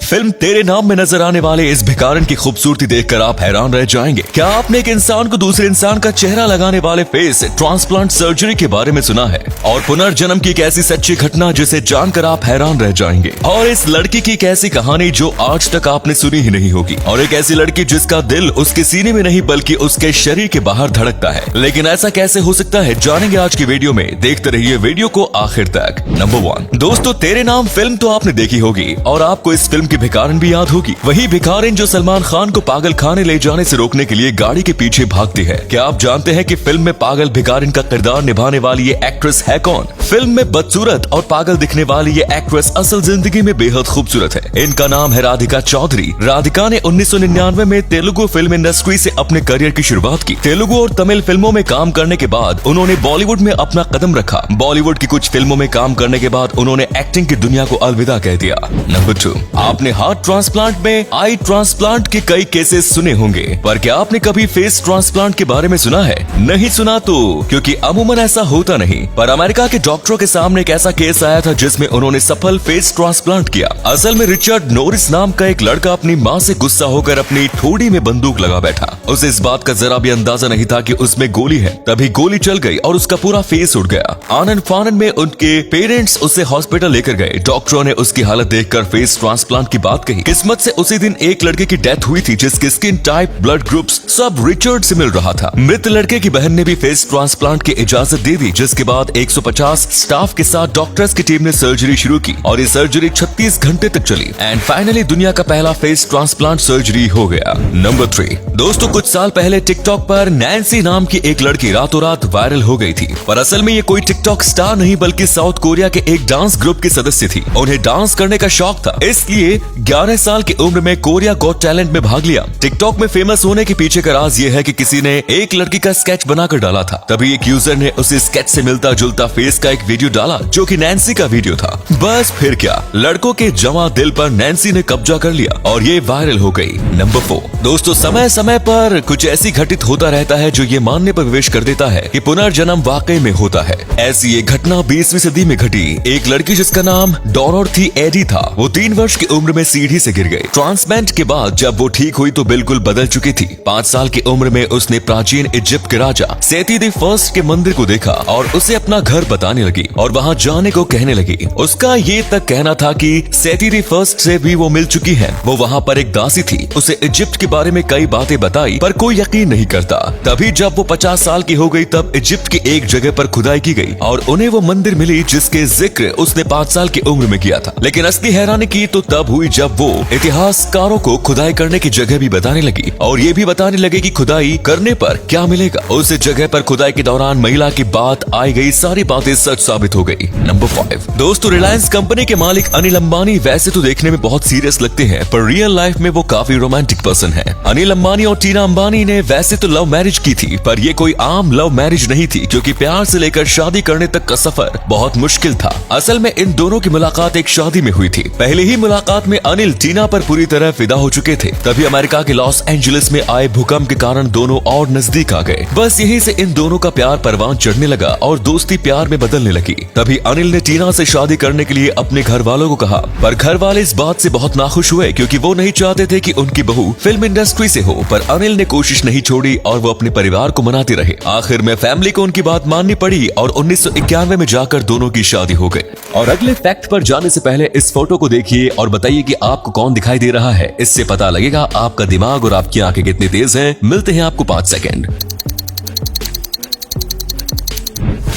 Film तेरे नाम में नजर आने वाले इस भिखारन की खूबसूरती देखकर आप हैरान रह जाएंगे। क्या आपने एक इंसान को दूसरे इंसान का चेहरा लगाने वाले फेस ट्रांसप्लांट सर्जरी के बारे में सुना है? और पुनर्जन्म की एक ऐसी सच्ची घटना जिसे जानकर आप हैरान रह जाएंगे। और इस लड़की की एक ऐसी कहानी जो आज तक आपने सुनी ही नहीं होगी। और एक ऐसी लड़की जिसका दिल उसके सीने में नहीं बल्कि उसके शरीर के बाहर धड़कता है। लेकिन ऐसा कैसे हो सकता है, जानेंगे आज की वीडियो में। देखते रहिए वीडियो को आखिर तक। नंबर 1 दोस्तों, तेरे नाम फिल्म तो आपने देखी होगी और आपको इस फिल्म की भिखारन भी याद होगी। वही भिखारिन जो सलमान खान को पागल खाने ले जाने से रोकने के लिए गाड़ी के पीछे भागती है। क्या आप जानते हैं कि फिल्म में पागल भिखारिन का किरदार निभाने वाली ये एक्ट्रेस है कौन? फिल्म में बदसूरत और पागल दिखने वाली ये एक्ट्रेस असल जिंदगी में बेहद खूबसूरत है। इनका नाम है राधिका चौधरी। राधिका ने 1999 में तेलुगु फिल्म इंडस्ट्री से अपने करियर की शुरुआत की। तेलुगु और तमिल फिल्मों में काम करने के बाद उन्होंने बॉलीवुड में अपना कदम रखा। बॉलीवुड की कुछ फिल्मों में काम करने के बाद उन्होंने एक्टिंग की दुनिया को अलविदा कह दिया। नंबर 2, आपने हार्ट ट्रांसप्लांट में आई ट्रांसप्लांट के कई केसेस सुने होंगे, पर क्या आपने कभी फेस ट्रांसप्लांट के बारे में सुना है? नहीं सुना तो क्योंकि अमूमन ऐसा होता नहीं। पर अमेरिका के डॉक्टरों के सामने एक ऐसा केस आया था जिसमें उन्होंने सफल फेस ट्रांसप्लांट किया। असल में रिचर्ड नॉरिस नाम का एक लड़का अपनी माँ से गुस्सा होकर अपनी ठोड़ी में बंदूक लगा बैठा। उसे इस बात का जरा भी अंदाजा नहीं था कि उसमें गोली है। तभी गोली चल गई और उसका पूरा फेस उड़ गया। आनंद फानन में उनके पेरेंट्स उसे हॉस्पिटल लेकर गए। डॉक्टरों ने उसकी हालत देखकर फेस ट्रांसप्लांट की बात कही। किस्मत से उसी दिन एक लड़के की डेथ हुई थी जिसके स्किन टाइप, ब्लड ग्रुप्स सब रिचर्ड से मिल रहा था। मृत लड़के की बहन ने भी फेस ट्रांसप्लांट की इजाजत दे दी, जिसके बाद 150 स्टाफ के साथ डॉक्टर्स की टीम ने सर्जरी शुरू की और ये सर्जरी 36 घंटे तक चली एंड फाइनली दुनिया का पहला फेस ट्रांसप्लांट सर्जरी हो गया। नंबर 3 दोस्तों, कुछ साल पहले टिकटॉक पर नैन्सी नाम की एक लड़की रातों रात वायरल हो गई थी। पर असल में ये कोई टिकटॉक स्टार नहीं बल्कि साउथ कोरिया के एक डांस ग्रुप की सदस्य थी। उन्हें डांस करने का शौक था, इसलिए 11 साल की उम्र में कोरिया गॉट टैलेंट में भाग लिया। टिकटॉक में फेमस होने के पीछे का राज ये है कि किसी ने एक लड़की का स्केच बनाकर डाला था। तभी एक यूजर ने उस स्केच से मिलता जुलता फेस का एक वीडियो डाला जो कि नैन्सी का वीडियो था। बस फिर क्या, लड़कों के जमा दिल पर नैन्सी ने कब्जा कर लिया और ये वायरल हो गई। नंबर 4 दोस्तों, समय समय पर कुछ ऐसी घटित होता रहता है जो ये मानने पर विवश कर देता है कि पुनर्जन्म वाकई में होता है। ऐसी एक घटना 20वीं सदी में घटी। एक लड़की जिसका नाम डोरोथी एडी था, वो 3 वर्ष की उम्र में सीढ़ी से गिर गई। ट्रांसप्लांट के बाद जब वो ठीक हुई तो बिल्कुल बदल चुकी थी। 5 साल की उम्र में उसने प्राचीन इजिप्ट के राजा सेती द फर्स्ट के मंदिर को देखा और उसे अपना घर बताने लगी और वहाँ जाने को कहने लगी। उसका ये तक कहना था कि सेती द फर्स्ट से भी वो मिल चुकी है। वो वहाँ पर एक दासी थी, उसे इजिप्ट के बारे में कई बातें बताई पर कोई यकीन नहीं करता। तभी जब वो 50 साल की हो गई तब इजिप्ट की एक जगह पर खुदाई की गई और उन्हें वो मंदिर मिली जिसके जिक्र उसने 5 साल की उम्र में किया था। लेकिन असली हैरानी की तो तब हुई जब वो इतिहासकारों को खुदाई करने की जगह भी बताने लगी और ये भी बताने लगे कि खुदाई करने पर क्या मिलेगा। उस जगह पर खुदाई के दौरान महिला की बात आई गई सारी बातें सच साबित हो गई। नंबर 5 दोस्तों, रिलायंस कंपनी के मालिक अनिल अंबानी वैसे तो देखने में बहुत सीरियस लगते हैं पर रियल लाइफ में वो काफी रोमांटिक पर्सन है। अनिल अंबानी और टीना अंबानी ने वैसे तो लव मैरिज की थी पर ये कोई आम लव मैरिज नहीं थी क्योंकि प्यार से लेकर शादी करने तक का सफर बहुत मुश्किल था। असल में इन दोनों की मुलाकात एक शादी में हुई थी। पहले ही मुलाकात में अनिल टीना पर पूरी तरह फिदा हो चुके थे। तभी अमेरिका के लॉस एंजलिस में आए भूकंप के कारण दोनों और नजदीक आ गए। बस यहीं से इन दोनों का प्यार परवान चढ़ने लगा और दोस्ती प्यार में बदलने लगी। तभी अनिल ने टीना से शादी करने के लिए अपने घर वालों को कहा पर घर वाले इस बात से बहुत नाखुश हुए क्योंकि वो नहीं चाहते थे कि उनकी बहू फिल्म इंडस्ट्री से हो। पर अनिल ने कोशिश नहीं छोड़ी और वो अपने परिवार को मनाते रहे। आखिर में फैमिली को उनकी बात माननी पड़ी और 1991 में जाकर दोनों की शादी हो गई। और अगले फैक्ट पर जाने से पहले इस फोटो को देखिए और बताइए कि आपको कौन दिखाई दे रहा है। इससे पता लगेगा आपका दिमाग और आपकी आंखें कितनी तेज हैं। मिलते हैं आपको 5 सेकंड।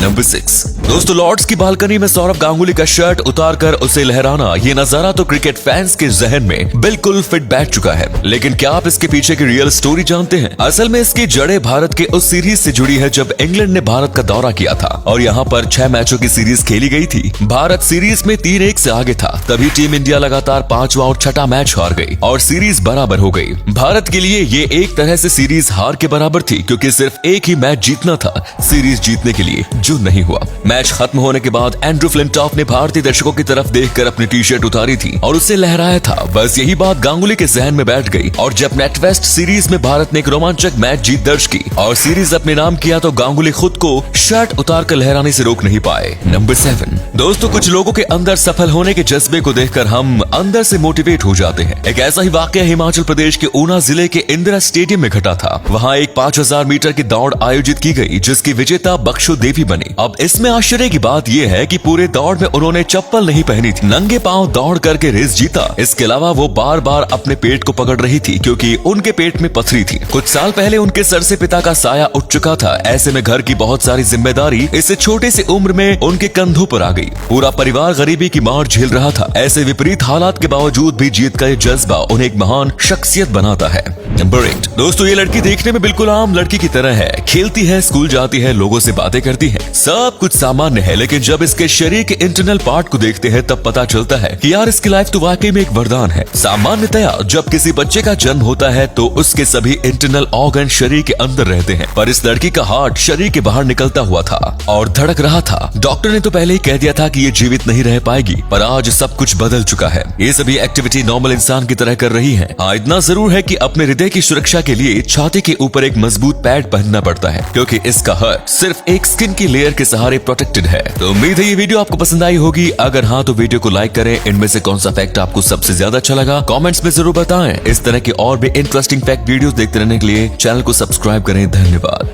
नंबर 6 दोस्तों, लॉर्ड्स की बालकनी में सौरव गांगुली का शर्ट उतारकर उसे लहराना, ये नजारा तो क्रिकेट फैंस के जहन में बिल्कुल फिट बैठ चुका है। लेकिन क्या आप इसके पीछे की रियल स्टोरी जानते हैं? असल में इसकी जड़ें भारत के उस सीरीज से जुड़ी है जब इंग्लैंड ने भारत का दौरा किया था और यहाँ पर 6 मैचों की सीरीज खेली गई थी। भारत सीरीज में 3-1 से आगे था। तभी टीम इंडिया लगातार 5वां और 6ठा मैच हार गई और सीरीज बराबर हो गई। भारत के लिए ये एक तरह से सीरीज हार के बराबर थी क्योंकि सिर्फ एक ही मैच जीतना था सीरीज जीतने के लिए, मंजूर नहीं हुआ। मैच खत्म होने के बाद एंड्रू फ्लिंटॉफ ने भारतीय दर्शकों की तरफ देखकर अपनी टी शर्ट उतारी थी और उसे लहराया था। बस यही बात गांगुली के जहन में बैठ गई और जब नेट वेस्ट सीरीज में भारत ने एक रोमांचक मैच जीत दर्ज की और सीरीज अपने नाम किया तो गांगुली खुद को शर्ट उतार कर लहराने से रोक नहीं पाए। नंबर 7 दोस्तों, कुछ लोगों के अंदर सफल होने के जज्बे को देखकर हम अंदर से मोटिवेट हो जाते हैं। एक ऐसा ही वाकया हिमाचल प्रदेश के ऊना जिले के इंदिरा स्टेडियम में घटा था। वहाँ एक 5000 मीटर की दौड़ आयोजित की गई जिसकी विजेता बख्शु देवी बनी। अब इसमें आश्चर्य की बात यह है कि पूरे दौड़ में उन्होंने चप्पल नहीं पहनी थी, नंगे पांव दौड़ करके रेस जीता। इसके अलावा वो बार बार अपने पेट को पकड़ रही थी क्योंकि उनके पेट में पथरी थी। कुछ साल पहले उनके सर से पिता का साया उठ चुका था। ऐसे में घर की बहुत सारी जिम्मेदारी इस छोटे से उम्र में उनके कंधों पर आ गई। पूरा परिवार गरीबी की मार झेल रहा था। ऐसे विपरीत हालात के बावजूद भी जीत का ये जज्बा उन्हें एक महान शख्सियत बनाता है। नंबर 8 दोस्तों, ये लड़की देखने में बिल्कुल आम लड़की की तरह है। खेलती है, स्कूल जाती है, लोगों से बातें करती है, सब कुछ सामान्य है। लेकिन जब इसके शरीर के इंटरनल पार्ट को देखते हैं तब पता चलता है कि यार इसकी लाइफ तो वाकई में एक वरदान है। सामान्यतया जब किसी बच्चे का जन्म होता है तो उसके सभी इंटरनल ऑर्गन शरीर के अंदर रहते हैं, पर इस लड़की का हार्ट शरीर के बाहर निकलता हुआ था और धड़क रहा था। डॉक्टर ने तो पहले ही कह दिया था कि ये जीवित नहीं रह पाएगी, पर आज सब कुछ बदल चुका है। ये सभी एक्टिविटी नॉर्मल इंसान की तरह कर रही है। हाँ, इतना जरूर है कि अपने हृदय की सुरक्षा के लिए छाती के ऊपर एक मजबूत पैड पहनना पड़ता है क्योंकि इसका हार्ट सिर्फ एक स्किन की लेयर के सहारे प्रोटेक्टेड है। तो उम्मीद है ये वीडियो आपको पसंद आई होगी। अगर हाँ तो वीडियो को लाइक करें। इनमें से कौन सा फैक्ट आपको सबसे ज्यादा अच्छा लगा कमेंट्स में जरूर बताएं। इस तरह के और भी इंटरेस्टिंग फैक्ट वीडियोस देखते रहने के लिए चैनल को सब्सक्राइब करें। धन्यवाद।